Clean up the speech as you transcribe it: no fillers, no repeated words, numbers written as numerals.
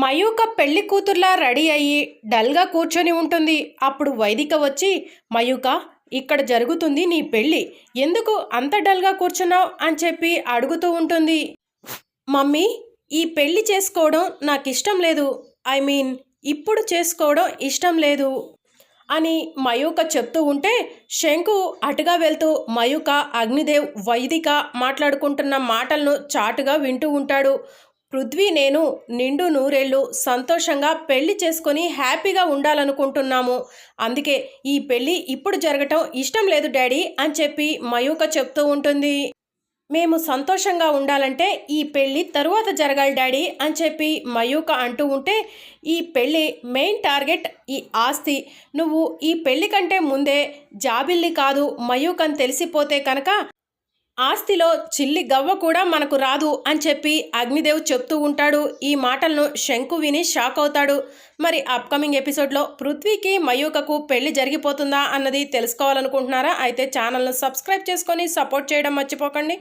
మయూక పెళ్లి కూతుర్లా రెడీ అయ్యి డల్గా కూర్చొని ఉంటుంది. అప్పుడు వైదిక వచ్చి, మయూక, ఇక్కడ జరుగుతుంది నీ పెళ్ళి, ఎందుకు అంత డల్గా కూర్చున్నావు అని చెప్పి అడుగుతూ ఉంటుంది. మమ్మీ, ఈ పెళ్లి చేసుకోవడం నాకు ఇష్టం లేదు. ఐ మీన్, ఇప్పుడు చేసుకోవడం ఇష్టం లేదు అని మయూక చెప్తూ ఉంటే, శంకు అటుగా వెళ్తూ మయూక, అగ్నిదేవ్, వైదిక మాట్లాడుకుంటున్న మాటలను చాటుగా వింటూ ఉంటాడు. పృథ్వీ నేను నిండు నూరేళ్ళు సంతోషంగా పెళ్లి చేసుకొని హ్యాపీగా ఉండాలనుకుంటున్నాము. అందుకే ఈ పెళ్ళి ఇప్పుడు జరగటం ఇష్టం లేదు డాడీ అని చెప్పి మయూక చెప్తూ ఉంటుంది. మేము సంతోషంగా ఉండాలంటే ఈ పెళ్ళి తరువాత జరగాలి డాడీ అని చెప్పి మయూక అంటూ ఉంటే, ఈ పెళ్ళి మెయిన్ టార్గెట్ ఈ ఆస్తి. నువ్వు ఈ పెళ్ళి కంటే ముందే జాబిల్లి కాదు మయూక్ అని తెలిసిపోతే కనుక ఆస్తిలో చిల్లి గవ్వ కూడా మనకు రాదు అని చెప్పి అగ్నిదేవ్ చెప్తూ ఉంటాడు. ఈ మాటలను శంకు విని షాక్ అవుతాడు. మరి అప్కమింగ్ ఎపిసోడ్లో పృథ్వీకి మయూకకు పెళ్లి జరిగిపోతుందా అన్నది తెలుసుకోవాలనుకుంటున్నారా? అయితే ఛానల్ను సబ్స్క్రైబ్ చేసుకొని సపోర్ట్ చేయడం మర్చిపోకండి.